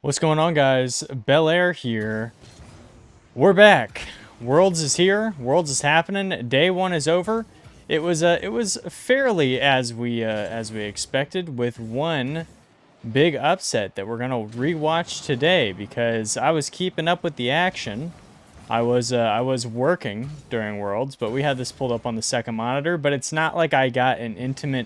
What's going on, guys? Bel Air here. We're back. Worlds is here. Worlds is happening. Day one is over. It was fairly as we expected, with one big upset that we're gonna rewatch today because I was keeping up with the action. I was working during Worlds, but we had this pulled up on the second monitor. But it's not like I got an intimate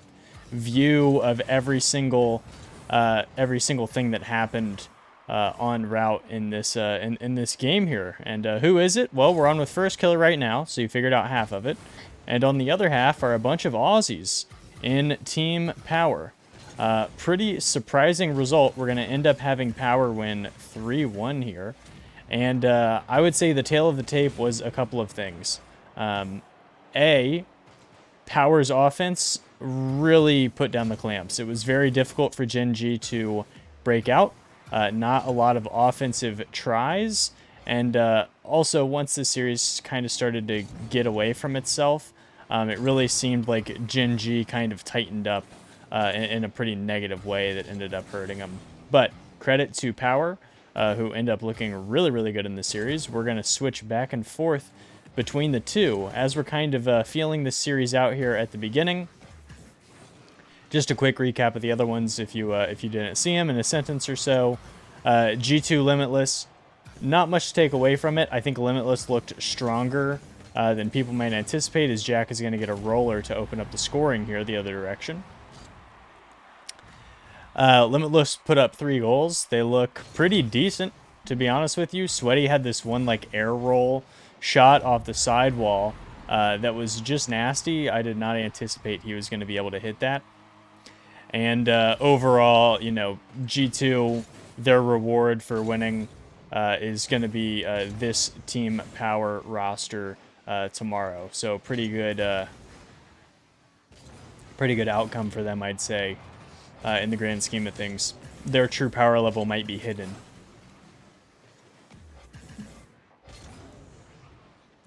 view of every single thing that happened en route in this in this game here. And who is it? Well, we're on with first killer right now, so you figured out half of it. And on the other half are a bunch of Aussies in Team Power. Pretty surprising result. We're going to end up having Power win 3-1 here. And I would say the tail of the tape was a couple of things. Power's offense really put down the clamps. It was very difficult for Gen.G to break out. Not a lot of offensive tries. And also, once the series kind of started to get away from itself, it really seemed like Gen.G kind of tightened up in a pretty negative way that ended up hurting them. But credit to Power, who end up looking really, really good in the series. We're going to switch back and forth between the two as we're kind of feeling this series out here at the beginning. Just a quick recap of the other ones if you didn't see them in a sentence or so. G2 Limitless, not much to take away from it. I think Limitless looked stronger than people might anticipate, as Jack is going to get a roller to open up the scoring here the other direction. Limitless put up 3 goals. They look pretty decent, to be honest with you. Sweaty had this one like air roll shot off the sidewall that was just nasty. I did not anticipate he was going to be able to hit that. And overall, you know, G2, their reward for winning is going to be this Team Power roster tomorrow. So pretty good outcome for them, I'd say. In the grand scheme of things, their true power level might be hidden.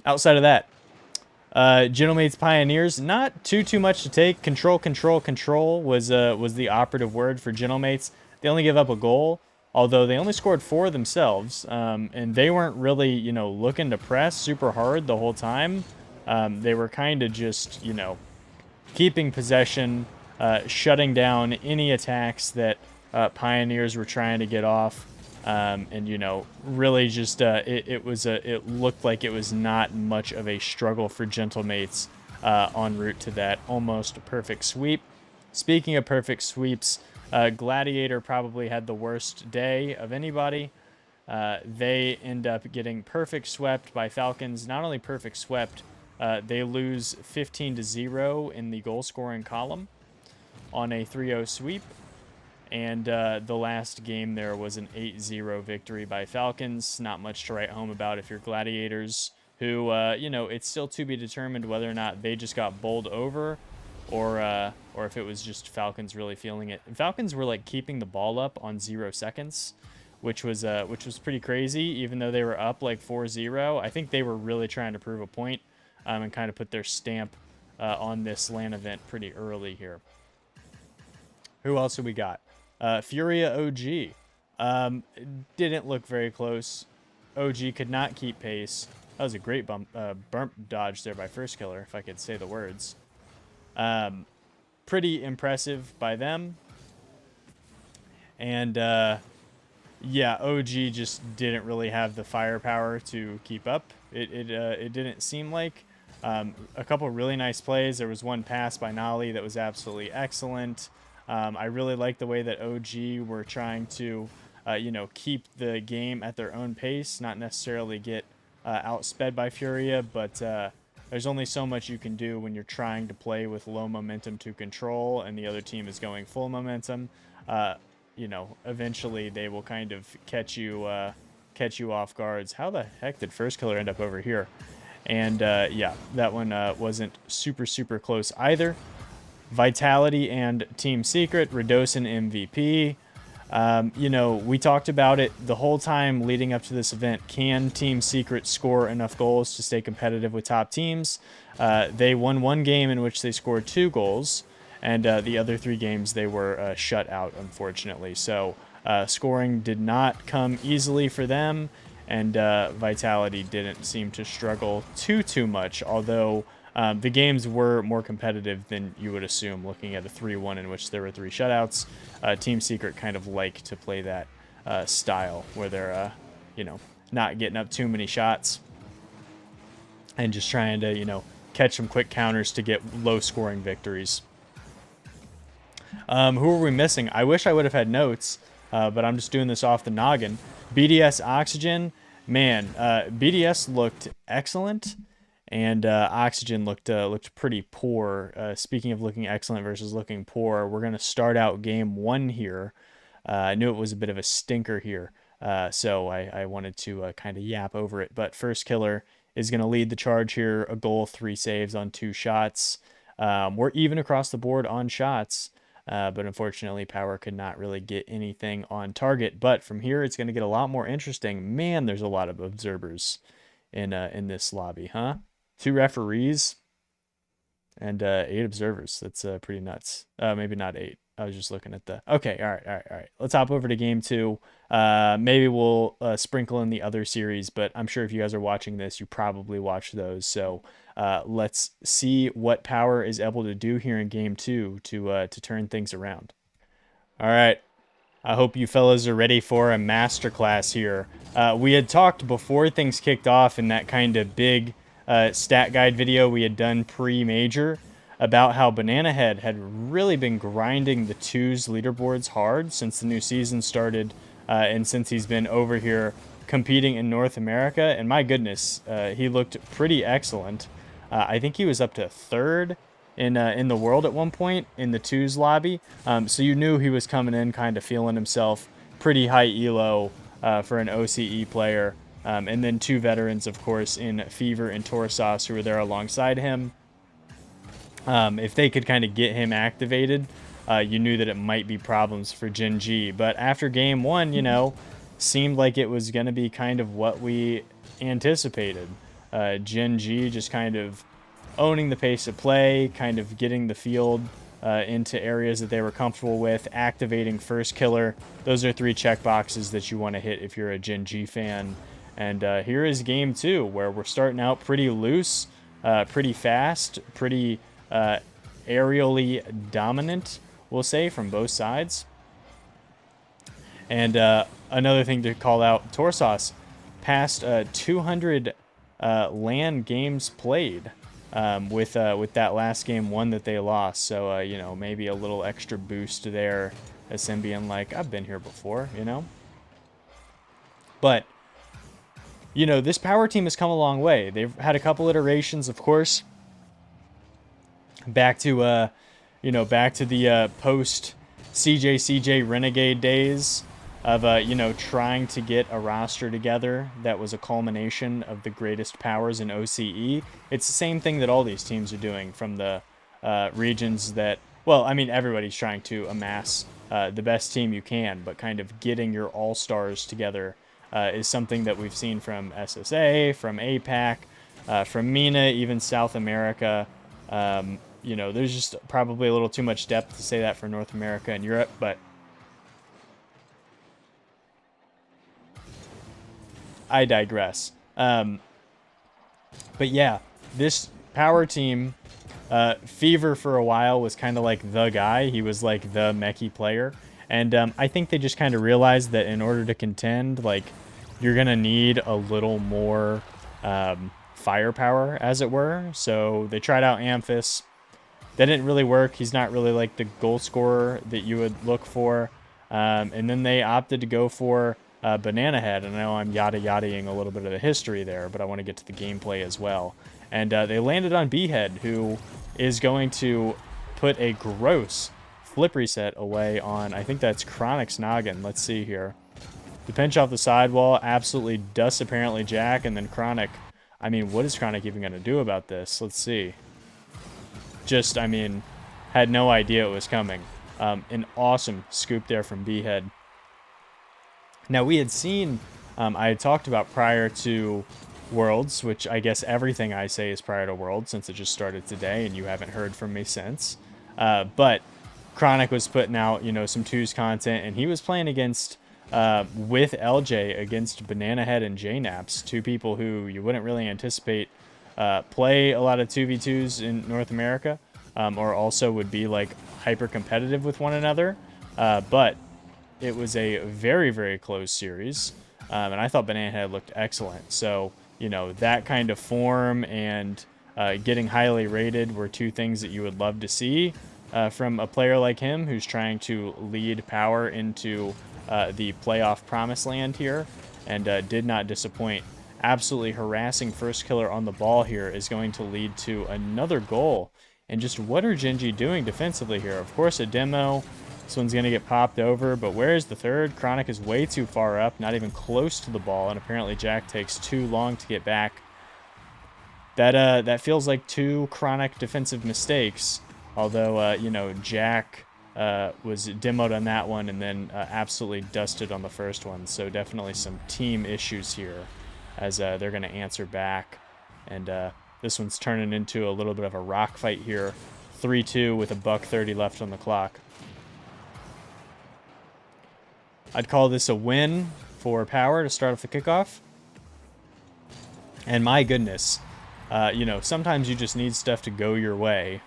Outside of that, Gentlemates Pioneers, not too much to take. Control was the operative word for Gentlemates. They only give up a goal, although they only scored 4 themselves, and they weren't really, you know, looking to press super hard the whole time. They were kind of just, you know, keeping possession, shutting down any attacks that Pioneers were trying to get off, and you know, really just it looked like it was not much of a struggle for Gentlemates en route to that almost perfect sweep. Speaking of perfect sweeps, Gladiator probably had the worst day of anybody. They end up getting perfect swept by Falcons. Not only perfect swept, they lose 15-0 in the goal scoring column on a 3-0 sweep, and the last game there was an 8-0 victory by Falcons. Not much to write home about if you're Gladiators, who, you know, it's still to be determined whether or not they just got bowled over, or if it was just Falcons really feeling it. And Falcons were like keeping the ball up on 0 seconds, which was pretty crazy, even though they were up like 4-0. I think they were really trying to prove a point, and kind of put their stamp on this LAN event pretty early here. Who else do we got? Furia OG. Didn't look very close. OG could not keep pace. That was a great bump dodge there by first killer, if I could say the words. Pretty impressive by them. And yeah, OG just didn't really have the firepower to keep up. It didn't seem like. A couple really nice plays. There was one pass by Nolly that was absolutely excellent. I really like the way that OG were trying to, you know, keep the game at their own pace, not necessarily get outsped by Furia, but there's only so much you can do when you're trying to play with low momentum to control and the other team is going full momentum. You know, eventually they will kind of catch you off guards. How the heck did first killer end up over here? And yeah, that one wasn't super close either. Vitality and Team Secret, Radosin MVP. You know, we talked about it the whole time leading up to this event. Can Team Secret score enough goals to stay competitive with top teams? They won one game in which they scored 2 goals, and the other 3 games they were shut out, unfortunately. So Scoring did not come easily for them, and Vitality didn't seem to struggle too much, although the games were more competitive than you would assume, looking at a 3-1 in which there were 3 shutouts. Team Secret kind of like to play that style, where they're, you know, not getting up too many shots and just trying to, you know, catch some quick counters to get low-scoring victories. Who are we missing? I wish I would have had notes, but I'm just doing this off the noggin. BDS Oxygen, man, BDS looked excellent, and Oxygen looked pretty poor. Speaking of looking excellent versus looking poor, we're going to start out game 1 here. I knew it was a bit of a stinker here, so I wanted to kind of yap over it. But First Killer is going to lead the charge here. A goal, 3 saves on 2 shots. We're even across the board on shots, but unfortunately Power could not really get anything on target. But from here, it's going to get a lot more interesting. Man, there's a lot of observers in this lobby, huh? 2 referees and 8 observers. That's pretty nuts. Maybe not 8. I was just looking at the... Okay, all right. Let's hop over to game 2. Maybe we'll sprinkle in the other series, but I'm sure if you guys are watching this, you probably watched those. So let's see what Power is able to do here in game 2 to turn things around. All right. I hope you fellas are ready for a masterclass here. We had talked before things kicked off in that kind of big stat guide video we had done pre-major about how Banana Head had really been grinding the 2's leaderboards hard since the new season started, and since he's been over here competing in North America. And my goodness, he looked pretty excellent. I think he was up to 3rd in the world at one point in the 2's lobby. So you knew he was coming in kind of feeling himself, pretty high elo for an OCE player. And then 2 veterans, of course, in Fever and Torsauce, who were there alongside him. If they could kind of get him activated, you knew that it might be problems for Gen.G. But after game 1, you know, seemed like it was going to be kind of what we anticipated. Gen.G just kind of owning the pace of play, kind of getting the field into areas that they were comfortable with, activating First Killer. Those are 3 checkboxes that you want to hit if you're a Gen.G fan. And here is game 2, where we're starting out pretty loose, pretty fast, pretty aerially dominant, we'll say, from both sides. And another thing to call out, Torsauce passed 200 LAN games played with that last game 1 that they lost. So, you know, maybe a little extra boost there, as him being like, I've been here before, you know? But, you know, this Power team has come a long way. They've had a couple iterations, of course, back to, you know, back to the post CJ Renegade days of, you know, trying to get a roster together that was a culmination of the greatest powers in OCE. It's the same thing that all these teams are doing from the regions that, well, I mean, everybody's trying to amass the best team you can, but kind of getting your all-stars together is something that we've seen from SSA, from APAC, from MENA, even South America. You know, there's just probably a little too much depth to say that for North America and Europe, but I digress. But yeah, this Power team, Fever for a while was kind of like the guy. He was like the mechie player. And I think they just kind of realized that in order to contend, like, you're going to need a little more firepower, as it were. So they tried out Amphis. That didn't really work. He's not really like the goal scorer that you would look for. And then they opted to go for Banana Head. And I know I'm yada-yadaing a little bit of the history there, but I want to get to the gameplay as well. And they landed on B-Head, who is going to put a gross flip reset away on, I think that's Chronic's noggin. Let's see here. The pinch off the sidewall absolutely dusts apparently Jack, and then Chronic, I mean, what is Chronic even going to do about this? Let's see. Just, I mean, had no idea it was coming. An awesome scoop there from B-Head. Now, we had seen, I had talked about prior to Worlds, which I guess everything I say is prior to Worlds since it just started today and you haven't heard from me since. But Chronic was putting out, some twos content, and he was playing against, with LJ against Banana Head and JNaps, two people who you wouldn't really anticipate play a lot of 2v2s in North America, or also would be like hyper competitive with one another. But it was a very, very close series, and I thought Banana Head looked excellent. So, that kind of form and getting highly rated were two things that you would love to see from a player like him who's trying to lead Power into the playoff promised land here, and did not disappoint. Absolutely harassing first killer on the ball here is going to lead to another goal. And just what are Gen.G doing defensively here? Of course, a demo. This one's going to get popped over, but where's the third? Chronic is way too far up, not even close to the ball, and apparently Jack takes too long to get back. That feels like two Chronic defensive mistakes, although, Jack was demoed on that one and then absolutely dusted on the first one, so definitely some team issues here as they're going to answer back. And this one's turning into a little bit of a rock fight here. 3-2 with $1:30 left on the clock. I'd call this a win for Power to start off the kickoff. And my goodness, sometimes you just need stuff to go your way.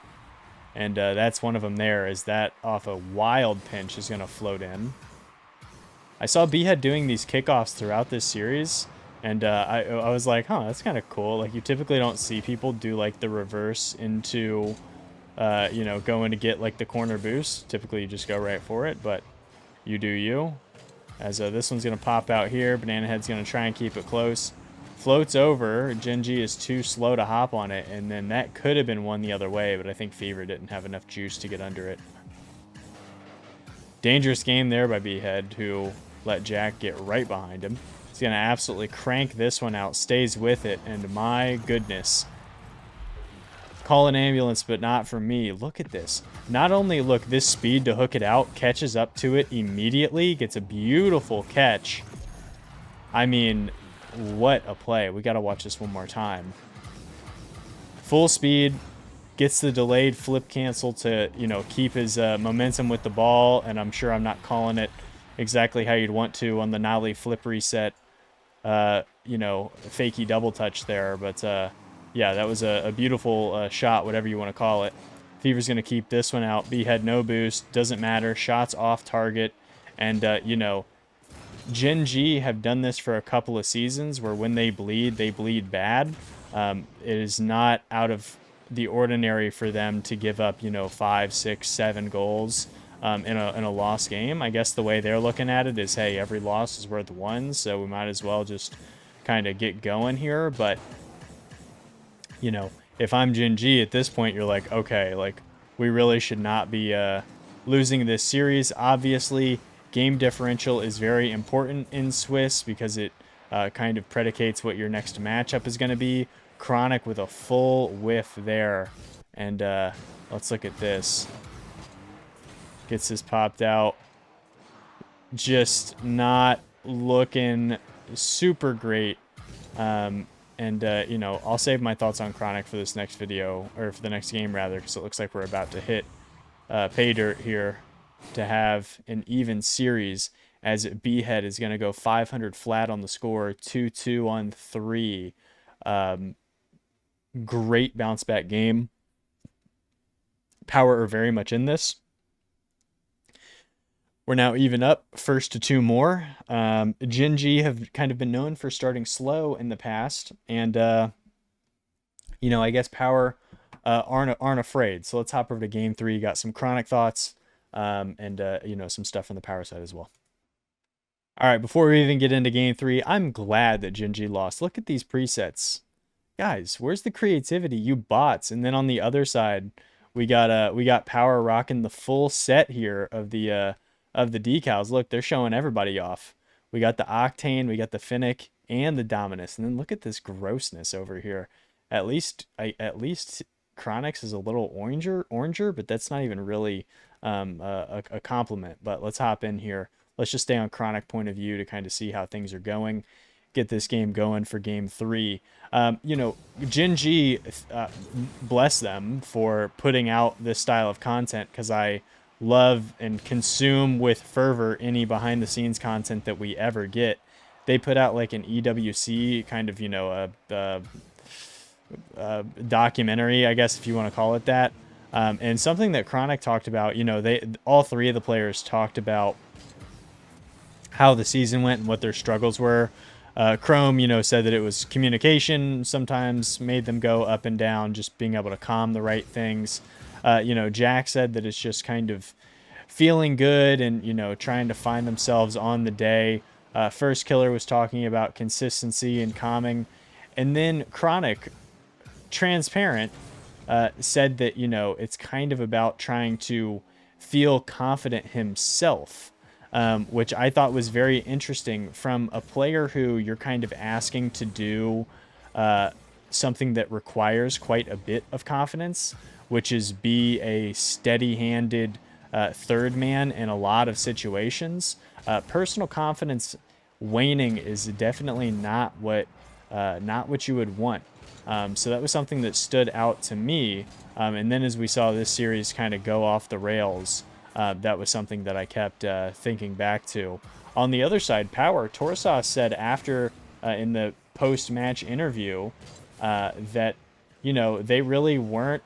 And that's one of them there, is that off a wild pinch is going to float in. I saw B-Head doing these kickoffs throughout this series, and I was like, huh, that's kind of cool. Like, you typically don't see people do, like, the reverse into, going to get, like, the corner boost. Typically, you just go right for it, but you do you. As this one's going to pop out here. Banana Head's going to try and keep it close. Floats over. Gen.G is too slow to hop on it, and then that could have been one the other way, but I think Fever didn't have enough juice to get under it. Dangerous game there by B-Head, who let Jack get right behind him. He's going to absolutely crank this one out, stays with it, and my goodness. Call an ambulance, but not for me. Look at this. Not only, look, this speed to hook it out, catches up to it immediately, gets a beautiful catch. I mean, what a play. We got to watch this one more time. Full speed, gets the delayed flip cancel to, keep his momentum with the ball, and I'm sure I'm not calling it exactly how you'd want to on the nollie flip reset, fakey double touch there, but yeah, that was a beautiful shot, whatever you want to call it. Fever's going to keep this one out. B-Head no boost, doesn't matter, shots off target, and Gen.G have done this for a couple of seasons where when they bleed bad. It is not out of the ordinary for them to give up, 5, 6, 7 goals in a lost game. I guess the way they're looking at it is, hey, every loss is worth one, so we might as well just kind of get going here. But, if I'm Gen.G at this point, you're like, okay, like, we really should not be losing this series. Obviously, game differential is very important in Swiss because it kind of predicates what your next matchup is going to be. Chronic with a full whiff there. And let's look at this. Gets this popped out. Just not looking super great. I'll save my thoughts on Chronic for this next video, or for the next game rather, because it looks like we're about to hit pay dirt here to have an even series, as B-Head is going to go 500 flat on the score, 2-2 on 3. Great bounce back game. Power are very much in this. We're now even up, first to 2 more. Gen.G have kind of been known for starting slow in the past, and I guess Power aren't afraid. So let's hop over to game 3. Got some Chronic thoughts, and some stuff from the Power side as well. All right, before we even get into game 3, I'm glad that Gen.G lost. Look at these presets, guys. Where's the creativity, you bots? And then on the other side, we got Power rocking the full set here of the decals. Look, they're showing everybody off. We got the Octane, we got the Finnick, and the Dominus. And then look at this grossness over here. At least Chronix is a little oranger, but that's not even really a compliment. But let's hop in here. Let's just stay on Chronic point of view to kind of see how things are going. Get this game going for game 3. Gen.G, bless them for putting out this style of content, because I love and consume with fervor any behind the scenes content that we ever get. They put out like an EWC kind of, documentary, I guess, if you want to call it that. And something that Chronic talked about, all three of the players talked about how the season went and what their struggles were. Chrome, said that it was communication sometimes made them go up and down, just being able to calm the right things. Jack said that it's just kind of feeling good and, trying to find themselves on the day. First Killer was talking about consistency and calming. And then Chronic, transparent, said that, it's kind of about trying to feel confident himself. Which I thought was very interesting from a player who you're kind of asking to do something that requires quite a bit of confidence, which is be a steady-handed third man in a lot of situations. Personal confidence waning is definitely not what you would want. So that was something that stood out to me. And then as we saw this series kind of go off the rails, that was something that I kept thinking back to. On the other side, Power, Torsas said after in the post-match interview that, they really weren't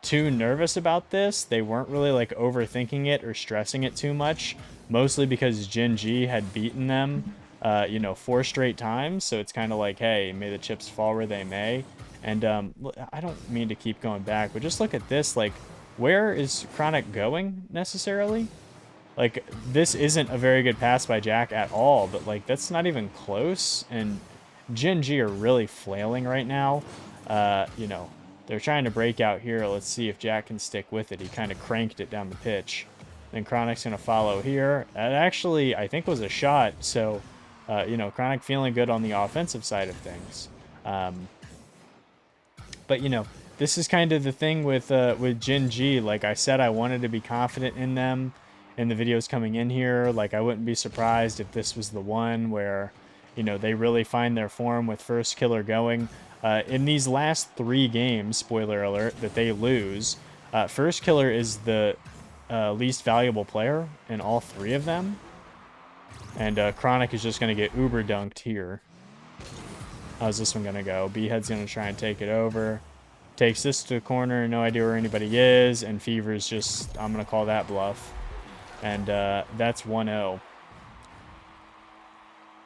too nervous about this. They weren't really like overthinking it or stressing it too much, mostly because Gen.G had beaten them, 4 straight times. So it's kind of like, hey, may the chips fall where they may. And I don't mean to keep going back, but just look at this, like, where is Chronic going necessarily? Like, this isn't a very good pass by Jack at all, but like that's not even close. And Gen.G are really flailing right now. They're trying to break out here. Let's see if Jack can stick with it. He kind of cranked it down the pitch. Then Chronic's going to follow here. That actually, I think, was a shot. So, Chronic feeling good on the offensive side of things. But, this is kind of the thing with Gen.G. Like I said, I wanted to be confident in them in the videos coming in here. Like, I wouldn't be surprised if this was the one where, they really find their form with First Killer going. In these last 3 games, spoiler alert, that they lose, First Killer is the least valuable player in all 3 of them. And Chronic is just going to get uber dunked here. How's this one going to go? B-Head's going to try and take it over. Takes this to the corner, no idea where anybody is, and Fever's just, I'm going to call that bluff. And that's 1-0.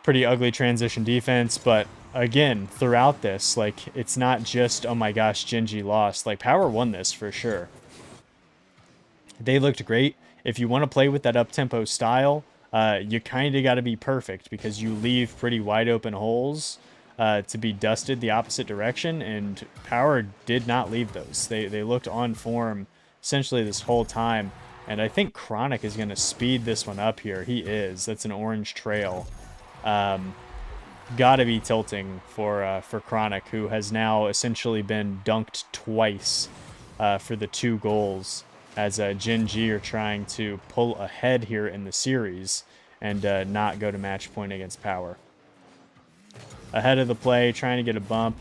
Pretty ugly transition defense, but again, throughout this, like, it's not just, oh my gosh, Gen.G lost. Like, Power won this for sure. They looked great. If you want to play with that up-tempo style, you kind of got to be perfect because you leave pretty wide open holes to be dusted the opposite direction, and Power did not leave those. They looked on form essentially this whole time, and I think Chronic is going to speed this one up here. He is. That's an orange trail. Got to be tilting for Chronic, who has now essentially been dunked twice for the 2 goals, as Gen.G are trying to pull ahead here in the series and not go to match point against Power. Ahead of the play, trying to get a bump.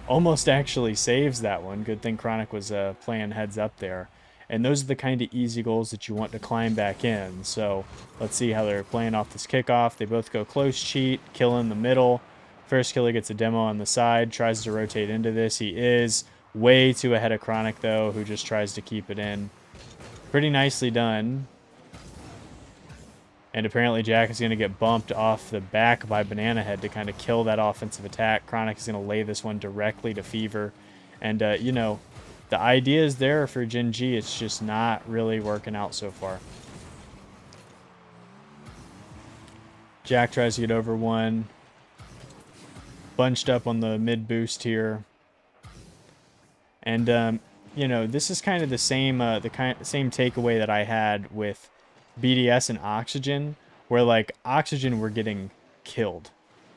Almost actually saves that one. Good thing Chronic was playing heads up there. And those are the kind of easy goals that you want to climb back in. So let's see how they're playing off this kickoff. They both go close cheat, kill in the middle. First Killer gets a demo on the side, tries to rotate into this. He is way too ahead of Chronic, though, who just tries to keep it in. Pretty nicely done. And apparently Jack is going to get bumped off the back by Banana Head to kind of kill that offensive attack. Chronic is going to lay this one directly to Fever. And, the idea is there for Gen.G. It's just not really working out so far. Jack tries to get over one. Bunched up on the mid boost here. And, this is kind of the same same takeaway that I had with BDS and Oxygen, where like Oxygen were getting killed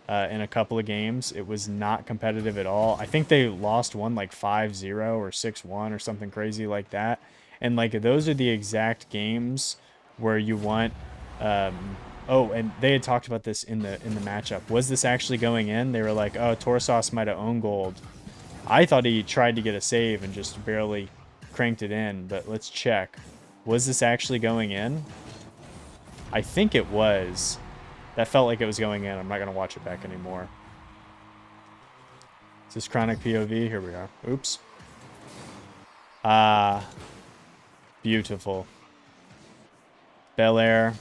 in a couple of games. It was not competitive at all. I think they lost one like 5-0 or 6-1 or something crazy like that. And like those are the exact games where you want oh, and they had talked about this in the matchup. Was this actually going in? They were like, oh, Torsas might have owned gold. I thought he tried to get a save and just barely cranked it in, but let's check. Was this actually going in? I think it was. That felt like it was going in. I'm not going to watch it back anymore. Is this Chronic POV? Here we are. Oops. Ah. Beautiful. Bel Air.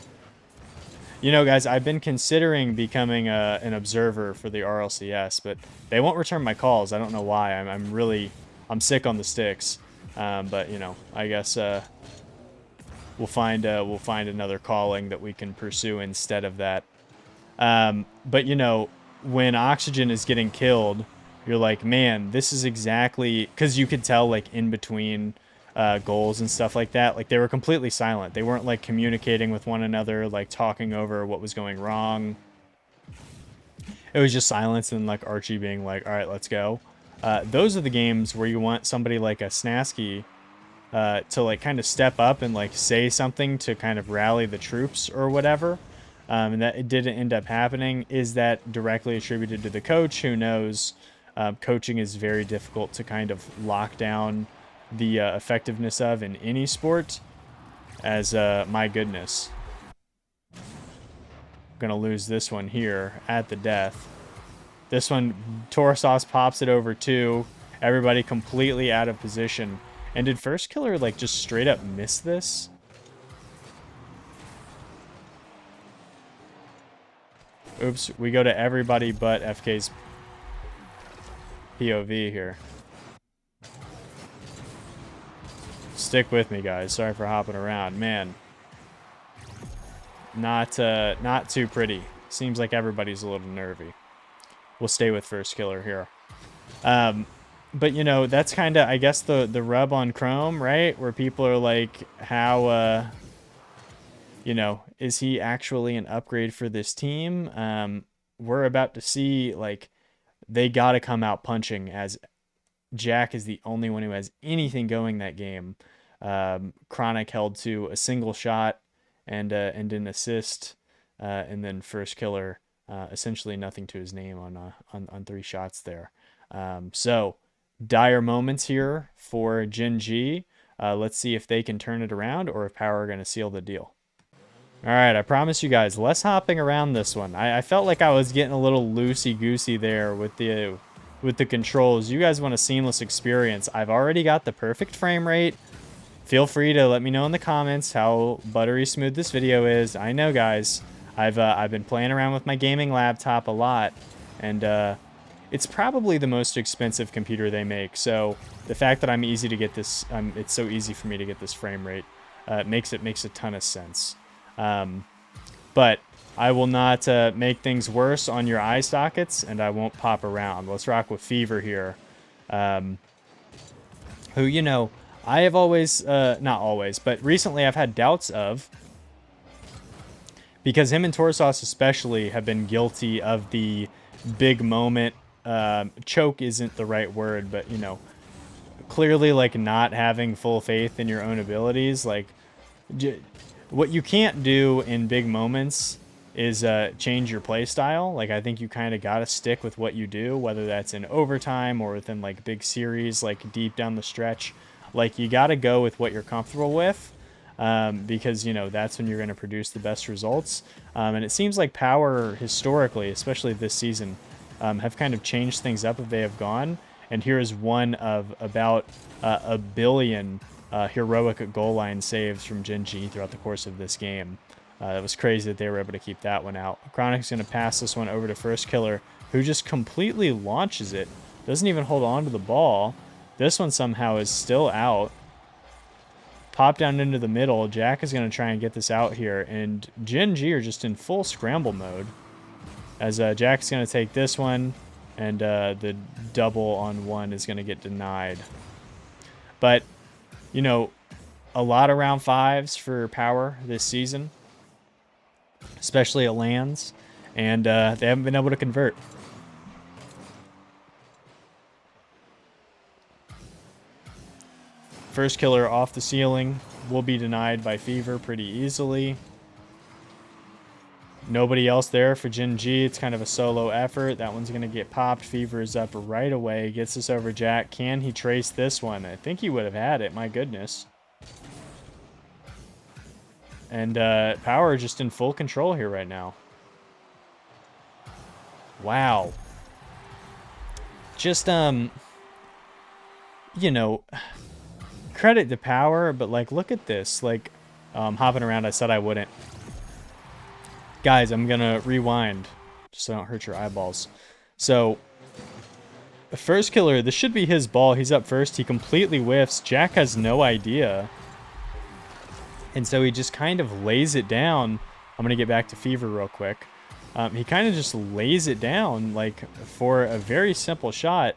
You know, guys, I've been considering becoming an observer for the RLCS, but they won't return my calls. I don't know why. I'm sick on the sticks. But, you know, I guess we'll find another calling that we can pursue instead of that. But, you know, when Oxygen is getting killed, you're like, man, this is exactly... Because you could tell, like, in between... goals and stuff like that, like they were completely silent. They weren't like communicating with one another, like talking over what was going wrong. It was just silence and like Archie being like, all right, let's go. Those are the games where you want somebody like a Snasky to like kind of step up and like say something to kind of rally the troops or whatever. And that it didn't end up happening. Is that directly attributed to the coach? Who knows? Coaching is very difficult to kind of lock down the effectiveness of in any sport, as my goodness. I'm gonna lose this one here at the death. This one, Torsos pops it over 2. Everybody completely out of position. And did First Killer like just straight up miss this? Oops, we go to everybody but FK's POV here. Stick with me, guys. Sorry for hopping around. Man, not too pretty. Seems like everybody's a little nervy. We'll stay with First Killer here. But, you know, that's kind of, I guess, the rub on Chrome, right? Where people are like, how, you know, is he actually an upgrade for this team? We're about to see, like, they got to come out punching, as Jack is the only one who has anything going that game. Chronic held to a single shot and an assist, and then First Killer essentially nothing to his name on 3 shots there. So dire moments here for Gen.G. Let's see if they can turn it around or if Power are going to seal the deal. All right, I promise you guys, less hopping around this one. I felt like I was getting a little loosey-goosey there with the controls. You guys want a seamless experience. I've already got the perfect frame rate. Feel free to let me know in the comments how buttery smooth this video is. I know, guys, I've been playing around with my gaming laptop a lot, and it's probably the most expensive computer they make. So the fact that I'm easy to get this, it's so easy for me to get this frame rate, makes a ton of sense. But I will not make things worse on your eye sockets, and I won't pop around. Let's rock with Fever here, who, you know, I have always, not always, but recently I've had doubts of, because him and Torsos especially have been guilty of the big moment, choke isn't the right word, but, you know, clearly, like, not having full faith in your own abilities. Like, what you can't do in big moments is change your play style. Like, I think you kind of got to stick with what you do, whether that's in overtime or within, like, big series, like, deep down the stretch. Like, you got to go with what you're comfortable with, because, you know, that's when you're going to produce the best results. And it seems like Power, historically, especially this season, have kind of changed things up if they have gone. And here is one of about a billion heroic goal line saves from Gen.G throughout the course of this game. It was crazy that they were able to keep that one out. Chronic's going to pass this one over to First Killer, who just completely launches it. Doesn't even hold on to the ball. This one somehow is still out. Pop down into the middle. Jack is going to try and get this out here. And Gen.G are just in full scramble mode, as Jack's going to take this one. And the double on one is going to get denied. But, you know, a lot of round 5s for Power this season, especially at lands, and they haven't been able to convert. First Killer off the ceiling will be denied by Fever pretty easily. Nobody else there for Gen.G. It's kind of a solo effort. That one's going to get popped. Fever is up right away. Gets this over Jack. Can he trace this one? I think he would have had it. My goodness. And Power just in full control here right now. Wow. Just, you know, credit to Power, but, like, look at this. Like, hopping around, I said I wouldn't. Guys, I'm gonna rewind just so I don't hurt your eyeballs. So, the first killer, this should be his ball. He's up first. He completely whiffs. Jack has no idea. And so he just kind of lays it down. I'm going to get back to Fever real quick. He kind of just lays it down, like, for a very simple shot.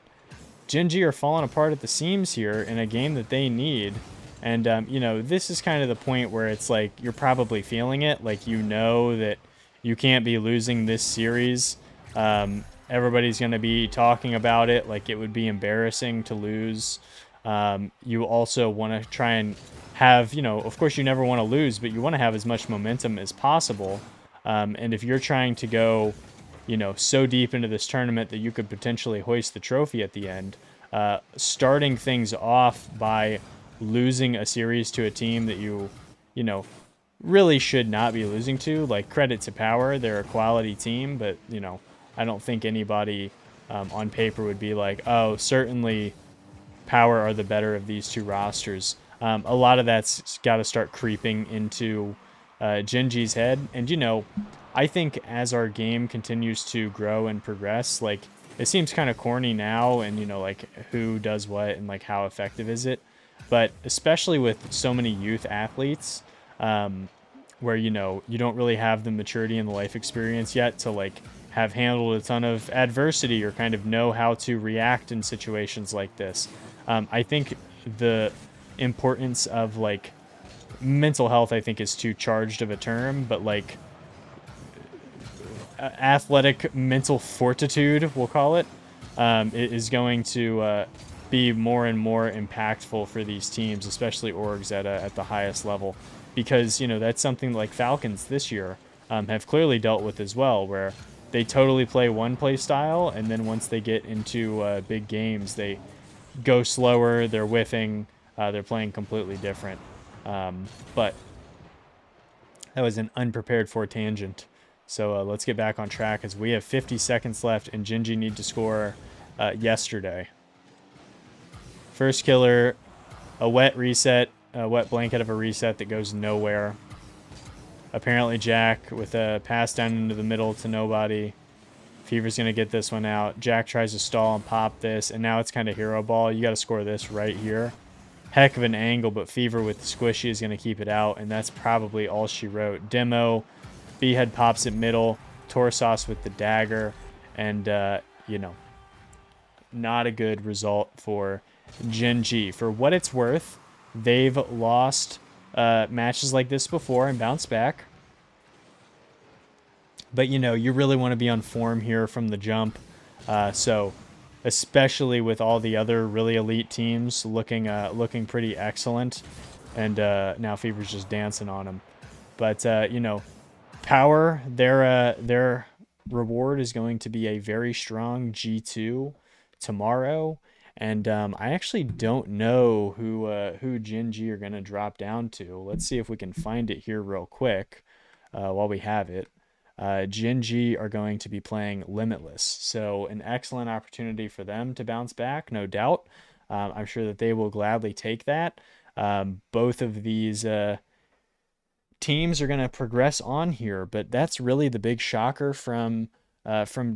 Gen.G are falling apart at the seams here in a game that they need. And, you know, this is kind of the point where it's like you're probably feeling it. Like, you know that you can't be losing this series. Everybody's going to be talking about it. Like, it would be embarrassing to lose. You also want to try and have, you know, of course you never want to lose, but you want to have as much momentum as possible. And if you're trying to go, you know, so deep into this tournament that you could potentially hoist the trophy at the end, starting things off by losing a series to a team that you know, really should not be losing to, like, credit to Power. They're a quality team, but, you know, I don't think anybody on paper would be like, oh, certainly Power are the better of these two rosters. A lot of that's got to start creeping into Gen.G's head. And, you know, I think as our game continues to grow and progress, like, it seems kind of corny now and, you know, like, who does what and, like, how effective is it? But especially with so many youth athletes, where, you know, you don't really have the maturity and the life experience yet to, like, have handled a ton of adversity or kind of know how to react in situations like this. I think the importance of, like, mental health, I think, is too charged of a term, but, like, athletic mental fortitude, we'll call it, is going to be more and more impactful for these teams, especially orgs at the highest level, because, you know, that's something like Falcons this year have clearly dealt with as well, where they totally play one play style, and then once they get into big games, they go slower, they're whiffing, they're playing completely different. But that was an unprepared for tangent. So let's get back on track as we have 50 seconds left and Gen.G need to score yesterday. First killer, a wet reset, a wet blanket of a reset that goes nowhere. Apparently Jack with a pass down into the middle to nobody. Fever's going to get this one out. Jack tries to stall and pop this, and now it's kind of hero ball. You got to score this right here. Heck of an angle, but Fever with the squishy is going to keep it out, and that's probably all she wrote. Demo, B-head pops it middle, Torsos with the dagger, and, you know, not a good result for Gen.G. For what it's worth, they've lost matches like this before and bounced back. But, you know, you really want to be on form here from the jump. So, especially with all the other really elite teams looking pretty excellent. And now Fever's just dancing on them. But, you know, Power, their reward is going to be a very strong G2 tomorrow. And I actually don't know who Gen.G are going to drop down to. Let's see if we can find it here real quick while we have it. Gen.G are going to be playing Limitless. So an excellent opportunity for them to bounce back, no doubt. I'm sure that they will gladly take that. Both of these teams are going to progress on here, but that's really the big shocker from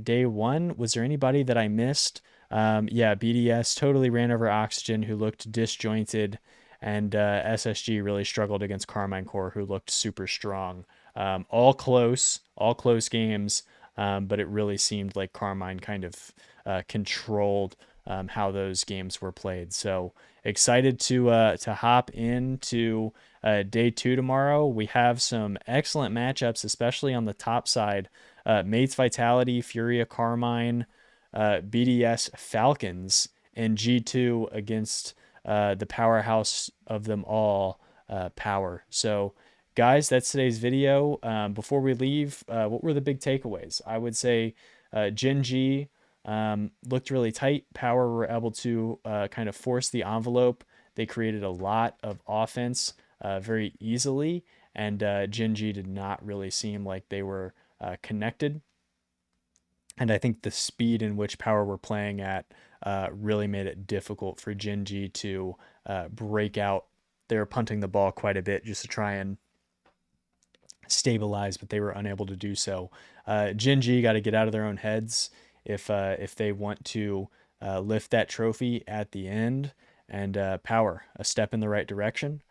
day one. Was there anybody that I missed? Yeah, BDS totally ran over Oxygen, who looked disjointed, and SSG really struggled against Carmine Core, who looked super strong. All close games, but it really seemed like Carmine kind of controlled how those games were played. So excited to hop into day 2 tomorrow. We have some excellent matchups, especially on the top side. Mates Vitality, Furia Carmine, BDS Falcons, and G2 against the powerhouse of them all, Power. So guys, that's today's video. Before we leave, what were the big takeaways? I would say Gen.G looked really tight. Power were able to kind of force the envelope. They created a lot of offense very easily. and Gen.G did not really seem like they were connected. And I think the speed in which Power were playing at really made it difficult for Gen.G to break out. They were punting the ball quite a bit just to try and stabilize, but they were unable to do so. Gen.G got to get out of their own heads if they want to lift that trophy at the end. And Power, a step in the right direction.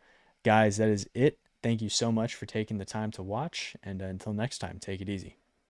Guys, that is it. Thank you so much for taking the time to watch. And until next time, take it easy.